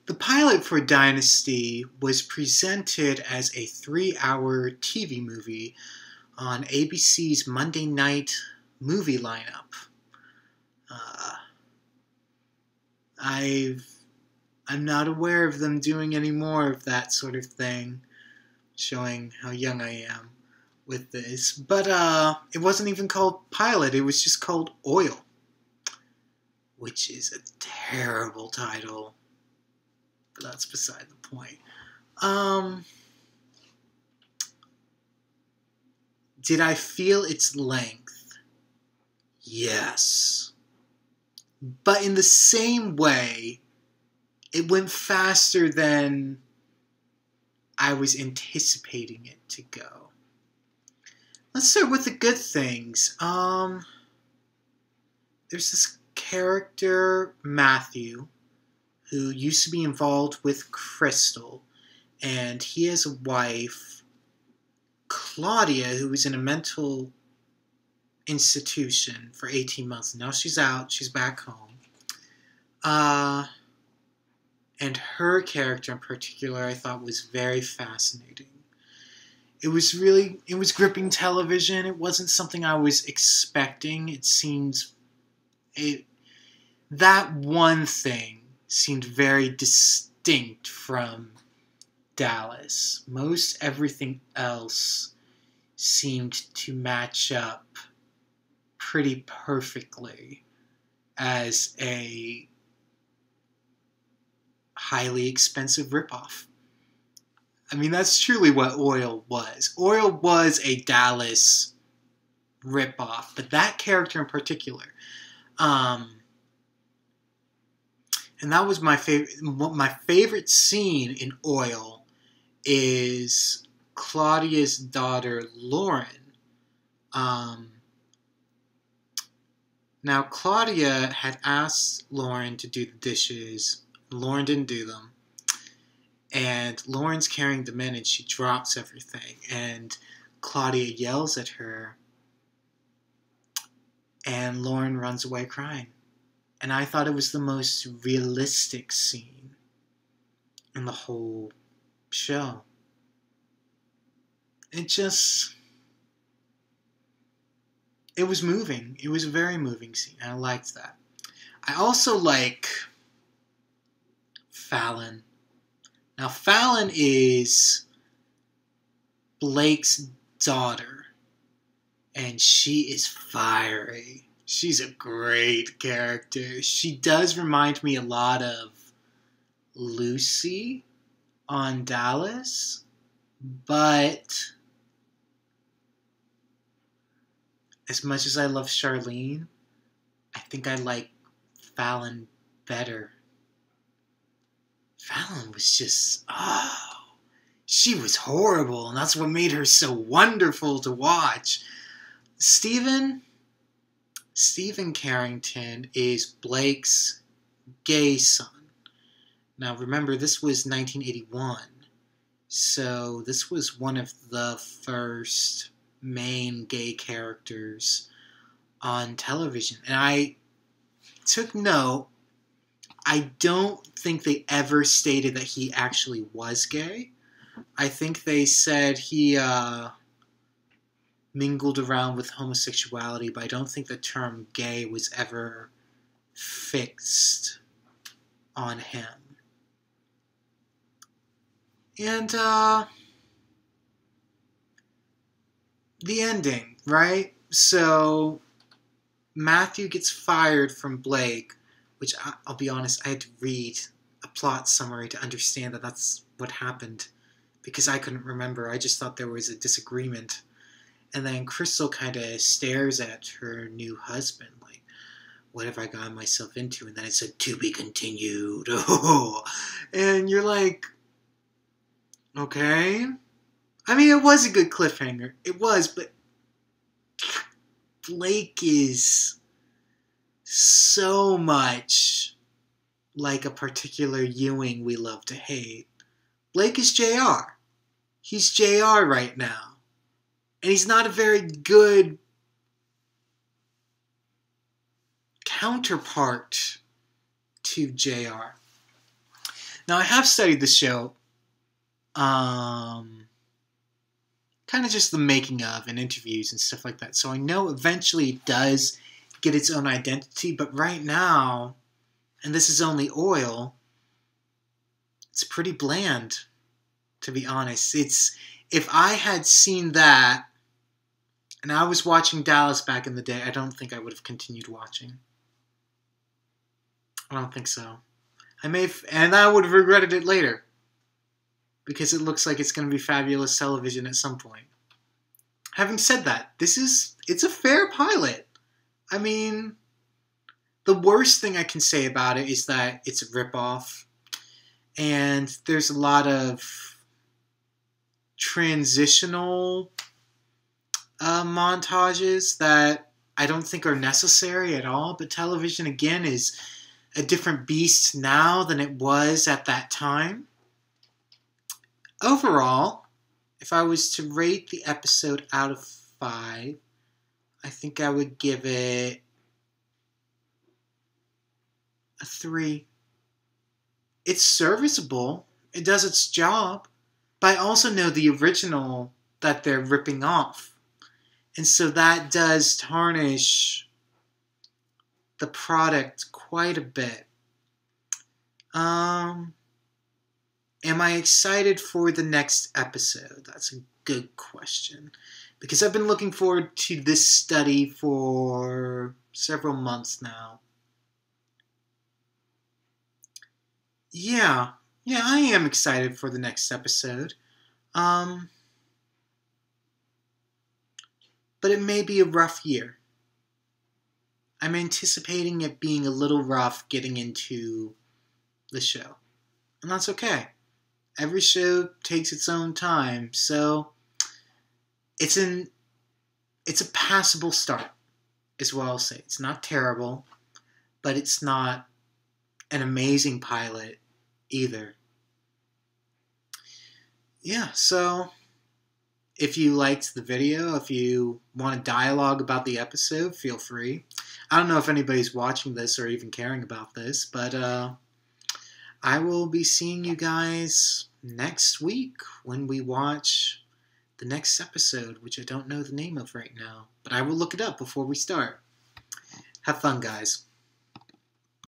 The pilot for Dynasty was presented as a 3-hour TV movie on ABC's Monday night movie lineup. I'm not aware of them doing any more of that sort of thing, showing how young I am with this. But it wasn't even called Pilot, it was just called Oil, which is a terrible title. But that's beside the point. Did I feel its length? Yes. But in the same way, it went faster than I was anticipating it to go. Let's start with the good things. There's this character, Matthew, who used to be involved with Crystal, and he has a wife, Claudia, who was in a mental institution for 18 months. Now she's out, she's back home. And her character in particular I thought was very fascinating. It was gripping television. It wasn't something I was expecting. That one thing seemed very distinct from Dallas. Most everything else seemed to match up pretty perfectly as a highly expensive ripoff. I mean, that's truly what Oil was. Oil was a Dallas ripoff, but that character in particular, and that was my favorite. My favorite scene in Oil is Claudia's daughter, Lauren. Now, Claudia had asked Lauren to do the dishes. Lauren didn't do them. And Lauren's carrying them in and she drops everything. And Claudia yells at her. And Lauren runs away crying. And I thought it was the most realistic scene in the whole show. It was moving. It was a very moving scene. I liked that. I also like Fallon. Now, Fallon is Blake's daughter, and she is fiery. She's a great character. She does remind me a lot of Lucy on Dallas, but as much as I love Charlene, I think I like Fallon better. Fallon was just, she was horrible, and that's what made her so wonderful to watch. Stephen Carrington is Blake's gay son. Now remember, this was 1981, so this was one of the first main gay characters on television. And I took note, I don't think they ever stated that he actually was gay. I think they said he mingled around with homosexuality, but I don't think the term gay was ever fixed on him. And the ending, right? So Matthew gets fired from Blake, which I'll be honest, I had to read a plot summary to understand that that's what happened, because I couldn't remember. I just thought there was a disagreement. And then Crystal kind of stares at her new husband, like, what have I gotten myself into? And then it said, to be continued. And you're like, okay. I mean, it was a good cliffhanger. It was, but Blake is so much like a particular Ewing we love to hate. Blake is JR. He's JR right now. And he's not a very good counterpart to JR. Now, I have studied the show, kind of just the making of and interviews and stuff like that. So I know eventually it does get its own identity, but right now, and this is only oil, it's pretty bland, to be honest. If I had seen that and I was watching Dallas back in the day, I don't think I would have continued watching. I don't think so. And I would have regretted it later, because it looks like it's going to be fabulous television at some point. Having said that, it's a fair pilot. I mean, the worst thing I can say about it is that it's a ripoff, and there's a lot of transitional montages that I don't think are necessary at all. But television, again, is a different beast now than it was at that time. Overall, if I was to rate the episode out of 5, I think I would give it a 3. It's serviceable. It does its job. But I also know the original that they're ripping off. And so that does tarnish the product quite a bit. Am I excited for the next episode? That's a good question. Because I've been looking forward to this study for several months now. Yeah, I am excited for the next episode. But it may be a rough year. I'm anticipating it being a little rough getting into the show. And that's okay. Every show takes its own time, so it's a passable start, is what I'll say. It's not terrible, but it's not an amazing pilot either. Yeah, so if you liked the video, if you want a dialogue about the episode, feel free. I don't know if anybody's watching this or even caring about this, but I will be seeing you guys next week when we watch the next episode, which I don't know the name of right now, but I will look it up before we start. Have fun, guys.